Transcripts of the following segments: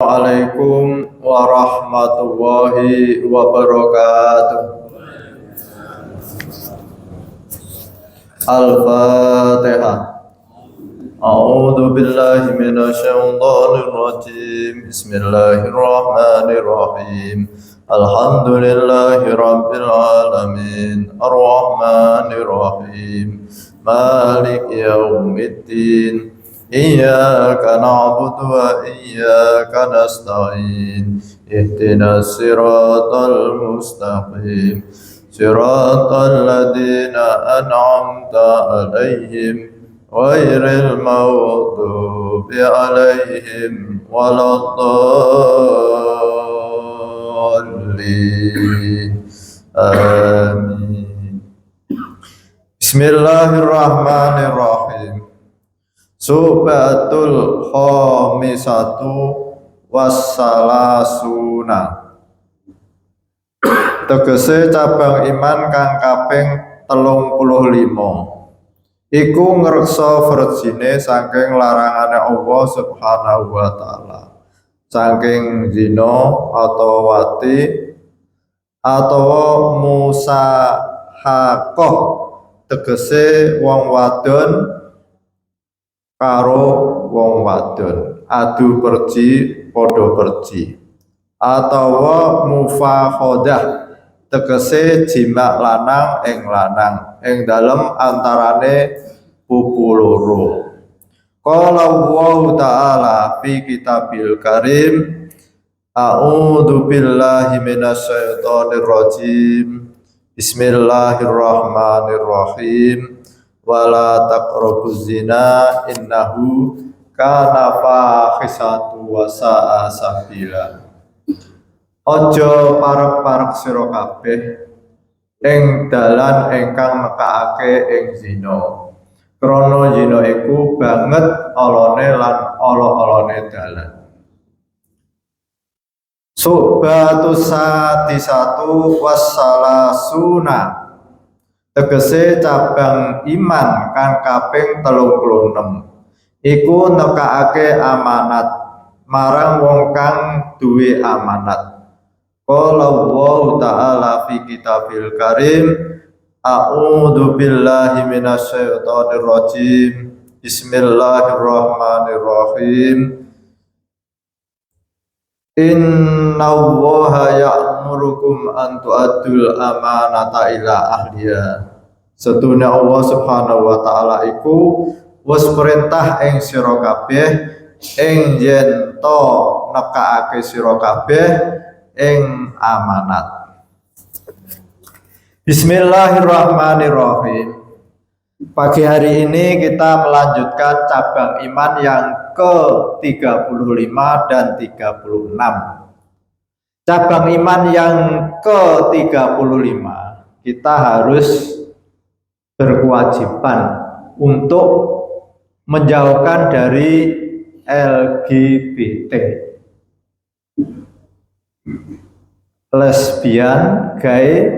Assalamualaikum warahmatullahi wabarakatuh. Al-Fatihah. A'udzu billahi minasyaitonir rajim. Bismillahirrahmanirrahim. Alhamdulillahi rabbil alamin. Arrahmanir rahim. Maliki yaumiddin. Iyyaka na'budu wa iyyaka nasta'in. Ihdinas siratal mustaqim. Siratal ladzina an'amta 'alaihim ghairil maghdubi 'alaihim waladdallin. Amin. Bismillahirrahmanirrahim. Subatul khamisatu wassalasuna. Tegese cabang iman kang kaping 35 iku ngreksa verjine saking larangane Allah Subhanahu wa taala, saking zina atau wati atau musahakoh, tegese wong wadon karo wong wadon adu perji padha perji, atau mufakhodah, tegese jimak lanang ing dalem antarane pupu loro. Qala Allah Ta'ala fi kitabil karim, a'udzu billahi minasyaitonir rajim. Bismillahirrahmanirrahim. Wala taqrabuz zina innahu kana fahisatu wa sa'a sabila. Aja parek-parek sira kabeh ing dalan ingkang nekakake ing zina. Krana zina iku banget alone lan ala-alane dalan. Subatus sadisatu wassalasuna. Tegese cabang iman kang kaping 36 iku nekakake amanat marang wong kang duwe amanat. Qala Allah Ta'ala fi kitabil karim, a'udzu billahi minasyaitonir rajim. Bismillahirrahmanirrahim. Inna Allaha ya'murukum an tu'addul amanata ila ahliha. Setune Allah Subhanahu wa taala iku wis perintah ing sira kabeh ing yen to nekakake sira kabeh ing amanat. Bismillahirrahmanirrahim. Pagi hari ini kita melanjutkan cabang iman yang ke-35 dan 36. Cabang iman yang ke-35 kita harus berkewajiban untuk menjauhkan dari LGBT, lesbian, gay,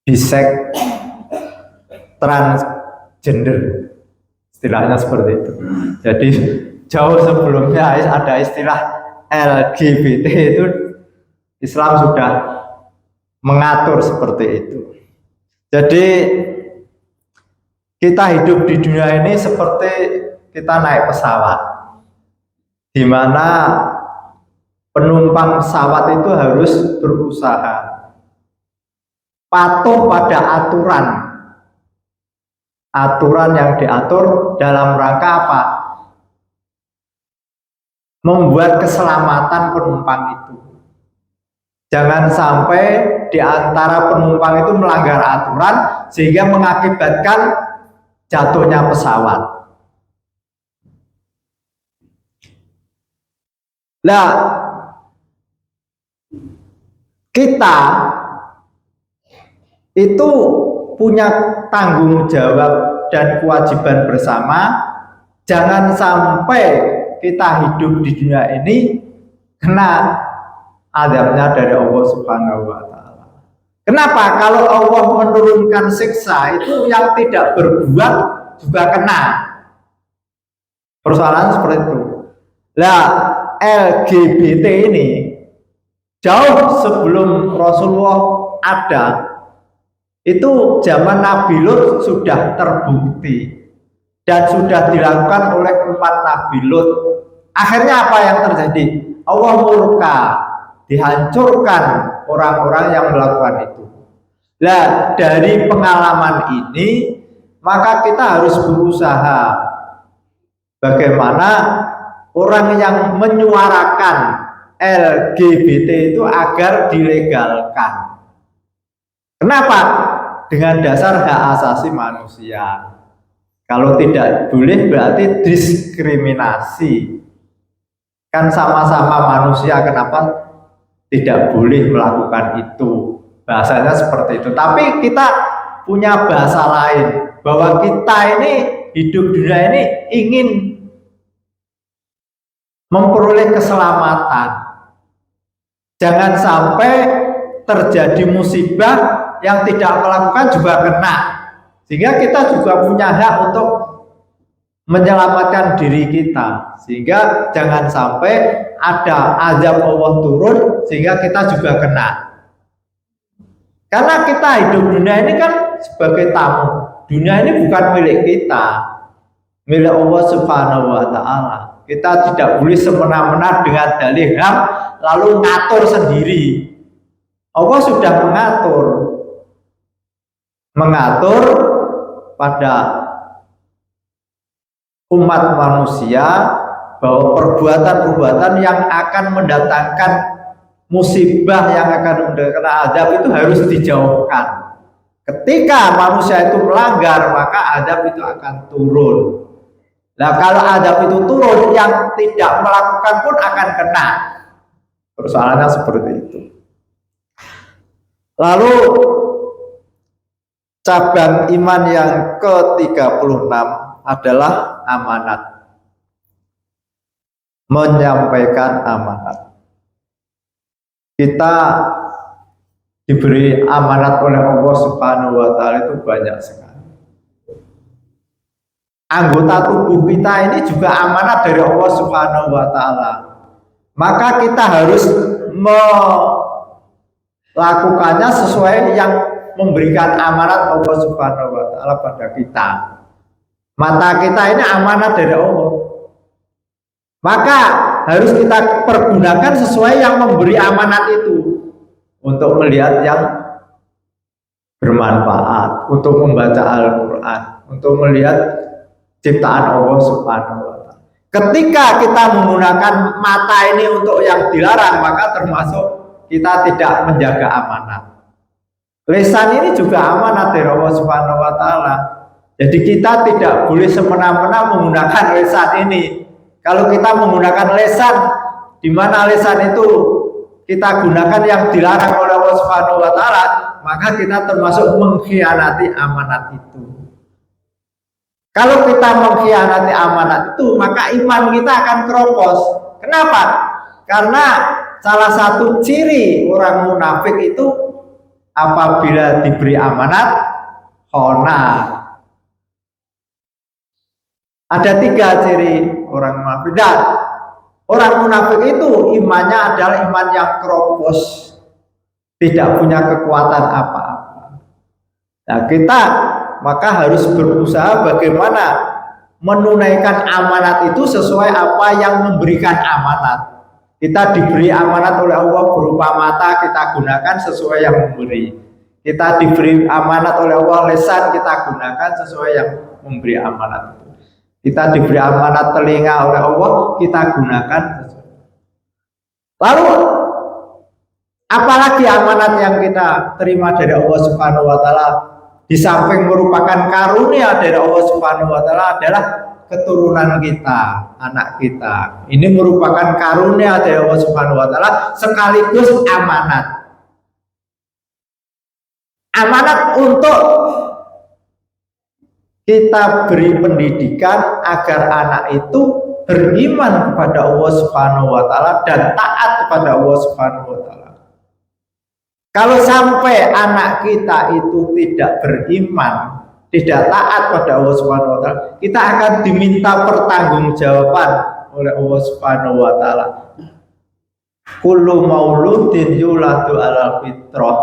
bisek, transgender, istilahnya seperti itu. Jadi jauh sebelumnya ada istilah LGBT itu Islam sudah mengatur seperti itu. Jadi kita hidup di dunia ini seperti kita naik pesawat, di mana penumpang pesawat itu harus berusaha patuh pada aturan yang diatur dalam rangka apa? Membuat keselamatan penumpang itu. Jangan sampai di antara penumpang itu melanggar aturan sehingga mengakibatkan jatuhnya pesawat. Nah, kita itu punya tanggung jawab dan kewajiban bersama. Jangan sampai kita hidup di dunia ini kena azabnya dari Allah Subhanahu wa taala. Kenapa? Kalau Allah menurunkan siksa itu yang tidak berbuat juga kena. Persoalan seperti itu. Lah, LGBT ini jauh sebelum Rasulullah ada, itu zaman Nabi Lut sudah terbukti dan sudah dilakukan oleh umat Nabi Lut. Akhirnya apa yang terjadi? Allah murka, dihancurkan orang-orang yang melakukan itu. Nah, dari pengalaman ini maka kita harus berusaha bagaimana orang yang menyuarakan LGBT itu agar dilegalkan. Kenapa? Dengan dasar hak asasi manusia. Kalau tidak boleh berarti diskriminasi. Kan sama-sama manusia, kenapa tidak boleh melakukan itu? Bahasanya seperti itu. Tapi kita punya bahasa lain, bahwa kita ini hidup dunia ini ingin memperoleh keselamatan. Jangan sampai terjadi musibah yang tidak melakukan juga kena. Sehingga kita juga punya hak untuk menyelamatkan diri kita. Sehingga jangan sampai ada azab Allah turun sehingga kita juga kena. Karena kita hidup dunia ini kan sebagai tamu. Dunia ini bukan milik kita, milik Allah Subhanahu wa Ta'ala. Kita tidak boleh semena-mena dengan dalih HAM lalu ngatur sendiri. Allah sudah mengatur pada umat manusia bahwa perbuatan-perbuatan yang akan mendatangkan musibah, yang akan mendatangkan azab itu harus dijauhkan. Ketika manusia itu melanggar, maka azab itu akan turun. Nah, kalau azab itu turun, yang tidak melakukan pun akan kena. Persoalannya seperti itu. Lalu cabang iman yang ke-36 adalah amanat. Menyampaikan amanat. Kita diberi amanat oleh Allah Subhanahu wa Ta'ala itu banyak sekali. Anggota tubuh kita ini juga amanat dari Allah Subhanahu wa Ta'ala. Maka kita harus melakukannya sesuai yang memberikan amanat Allah Subhanahu wa Ta'ala pada kita. Mata kita ini amanat dari Allah. Maka harus kita pergunakan sesuai yang memberi amanat itu, untuk melihat yang bermanfaat, untuk membaca Al-Quran, untuk melihat ciptaan Allah Subhanahu wa Ta'ala. Ketika kita menggunakan mata ini untuk yang dilarang, maka termasuk kita tidak menjaga amanat. Lisan ini juga amanat dari Allah Subhanahu wa Ta'ala. Jadi kita tidak boleh semena-mena menggunakan lisan ini. Kalau kita menggunakan lisan, di mana lisan itu kita gunakan yang dilarang oleh Allah Subhanahu wa Ta'ala, maka kita termasuk mengkhianati amanat itu. Kalau kita mengkhianati amanat itu, maka iman kita akan keropos. Kenapa? Karena salah satu ciri orang munafik itu apabila diberi amanat, khona. Ada 3 ciri orang munafik. Dan orang munafik itu imannya adalah iman yang keropos, tidak punya kekuatan apa-apa. Nah, kita maka harus berusaha bagaimana menunaikan amanat itu sesuai apa yang memberikan amanat. Kita diberi amanat oleh Allah berupa mata, kita gunakan sesuai yang memberi. Kita diberi amanat oleh Allah lisan, kita gunakan sesuai yang memberi amanat. Kita diberi amanat telinga oleh Allah, kita gunakan sesuai. Lalu apalagi amanat yang kita terima dari Allah Subhanahu wa Ta'ala, di samping merupakan karunia dari Allah Subhanahu wa Ta'ala adalah keturunan kita, anak kita. Ini merupakan karunia dari Allah Subhanahu wa Ta'ala sekaligus amanat. Amanat untuk kita beri pendidikan agar anak itu beriman kepada Allah Subhanahu wa Ta'ala dan taat kepada Allah Subhanahu wa Ta'ala. Kalau sampai anak kita itu tidak beriman, tidak taat pada Allah Subhanahu wa Ta'ala, kita akan diminta pertanggungjawaban oleh Allah Subhanahu wa Ta'ala. kullu mauludin yuladu alal fitrah.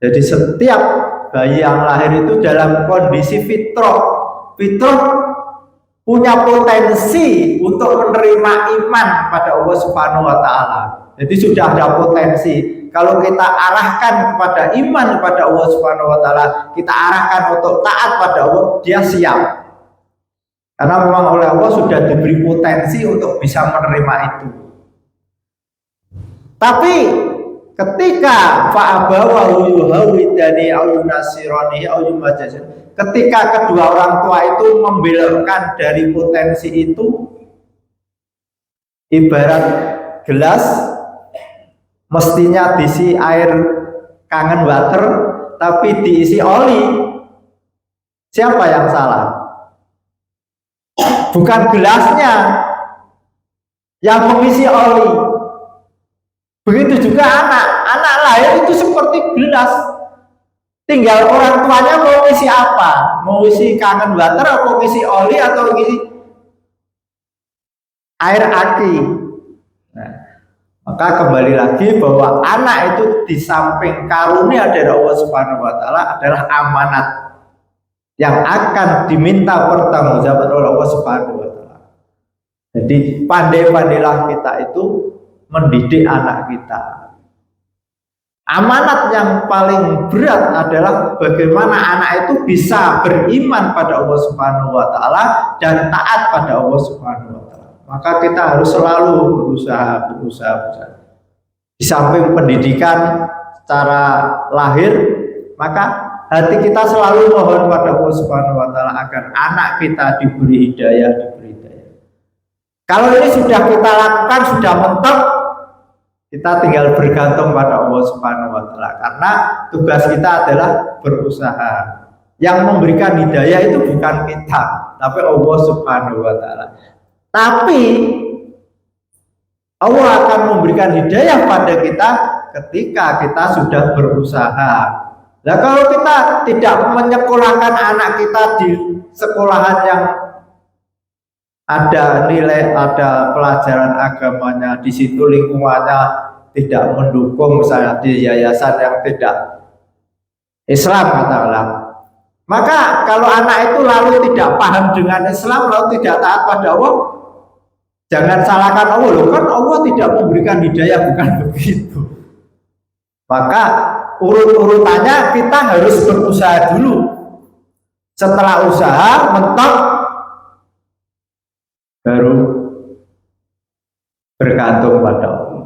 Jadi setiap bayi yang lahir itu dalam kondisi fitrah. Fitrah punya potensi untuk menerima iman pada Allah Subhanahu wa taala. Jadi sudah ada potensi. Kalau kita arahkan kepada iman kepada Allah Subhanahu wa taala, kita arahkan untuk taat pada Allah, dia siap. Karena memang oleh Allah sudah diberi potensi untuk bisa menerima itu. Tapi ketika fa'abawahu yuhawidani au yunasirani au yumajjisani, ketika kedua orang tua itu membelokkan dari potensi itu, ibarat gelas mestinya diisi air kangen water tapi diisi oli, siapa yang salah? Bukan gelasnya yang mengisi oli. Begitu juga anak lahir itu seperti gelas, tinggal orang tuanya mau isi apa, mau isi kangen water atau isi oli atau isi air aki. Nah, maka kembali lagi bahwa anak itu di samping karunia dari Allah Subhanahu wa taala adalah amanat yang akan diminta pertanggungjawaban oleh Allah Subhanahu wa taala. Jadi pandai-pandailah kita itu mendidik anak kita. Amanat yang paling berat adalah bagaimana anak itu bisa beriman pada Allah Subhanahu wa taala dan taat pada Allah Subhanahu wa taala. Maka kita harus selalu berusaha. Di samping pendidikan secara lahir, maka hati kita selalu mohon pada Allah Subhanahu wa taala agar anak kita diberi hidayah, Kalau ini sudah kita lakukan, sudah mentok, kita tinggal bergantung pada Allah Subhanahu wa taala, karena tugas kita adalah berusaha. Yang memberikan hidayah itu bukan kita, tapi Allah Subhanahu wa taala. Tapi Allah akan memberikan hidayah pada kita ketika kita sudah berusaha. Nah, kalau kita tidak menyekolahkan anak kita di sekolahan yang ada nilai, ada pelajaran agamanya, di situ lingkungannya tidak mendukung, misalnya di yayasan yang tidak Islam katakanlah, maka kalau anak itu lalu tidak paham dengan Islam, lalu tidak taat pada Allah, jangan salahkan Allah, loh kan Allah tidak memberikan hidayah, bukan begitu. Maka urut-urutannya kita harus berusaha dulu. Setelah usaha mentok, baru bergantung pada Allah.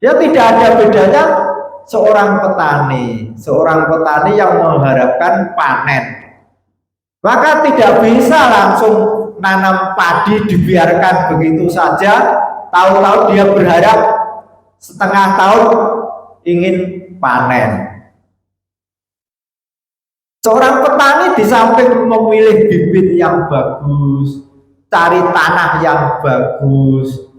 Ya tidak ada bedanya seorang petani yang mengharapkan panen. Maka tidak bisa langsung nanam padi dibiarkan begitu saja, tahu-tahu dia berharap setengah tahun ingin panen. Seorang petani di samping memilih bibit yang bagus, cari tanah yang bagus,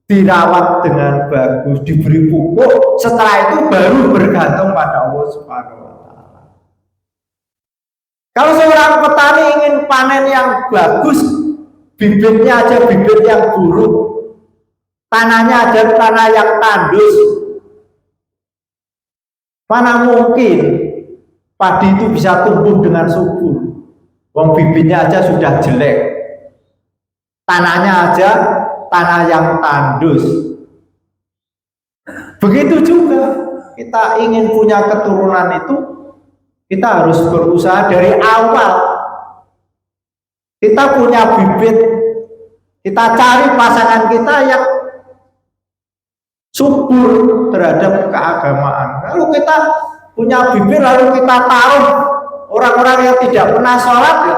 dirawat dengan bagus, diberi pupuk, setelah itu baru bergantung pada Allah Subhanahu wa taala. Kalau seorang petani ingin panen yang bagus, bibitnya aja bibit yang buruk, tanahnya aja tanah yang tandus, mana mungkin padi itu bisa tumbuh dengan subur? Wong bibitnya aja sudah jelek, tanahnya aja tanah yang tandus. Begitu juga kita ingin punya keturunan itu, kita harus berusaha dari awal. Kita punya bibit, kita cari pasangan kita yang subur terhadap keagamaan. Kalau kita punya bibit lalu kita taruh orang-orang yang tidak pernah sholat, ya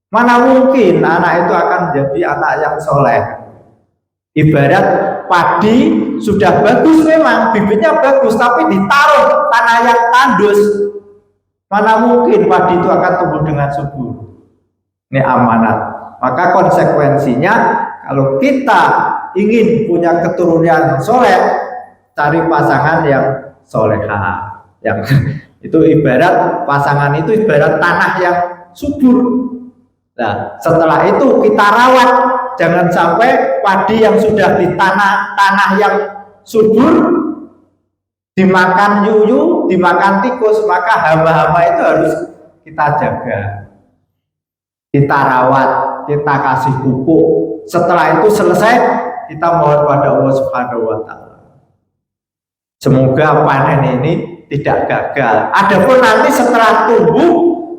mana mungkin anak itu akan jadi anak yang soleh. Ibarat padi sudah bagus, memang bibitnya bagus, tapi ditaruh tanah yang tandus, mana mungkin padi itu akan tumbuh dengan subur. Ini amanat. Maka konsekuensinya kalau kita ingin punya keturunan soleh, cari pasangan yang soleha. Yang itu ibarat pasangan itu ibarat tanah yang subur. Nah, setelah itu kita rawat, jangan sampai padi yang sudah di tanah yang subur, dimakan yuyu, dimakan tikus, maka hama-hama itu harus kita jaga, kita rawat, kita kasih pupuk. Setelah itu selesai, kita mohon pada Allah Subhanahu wa Ta'ala. Semoga panen ini tidak gagal. Adapun nanti setelah tumbuh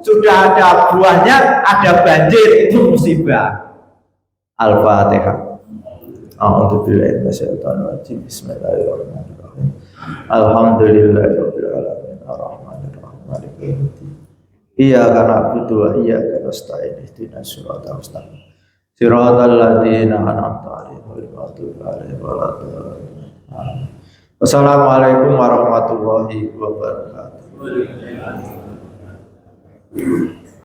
sudah ada buahnya, ada banjir, itu musibah. Al-Fatihah. A'udzubillahi minasyaitonir rajim. Bismillahirrahmanirrahim. Alhamdulillahirabbil alamin arrahmanir rahim maliki yaumiddin. Iyyaka na'budu wa iyyaka nasta'in ihdinas siratal mustaqim. Siratal ladzina an'amta 'alaihim ghairil maghdubi 'alaihim waladdallin. Wassalamualaikum warahmatullahi wabarakatuh.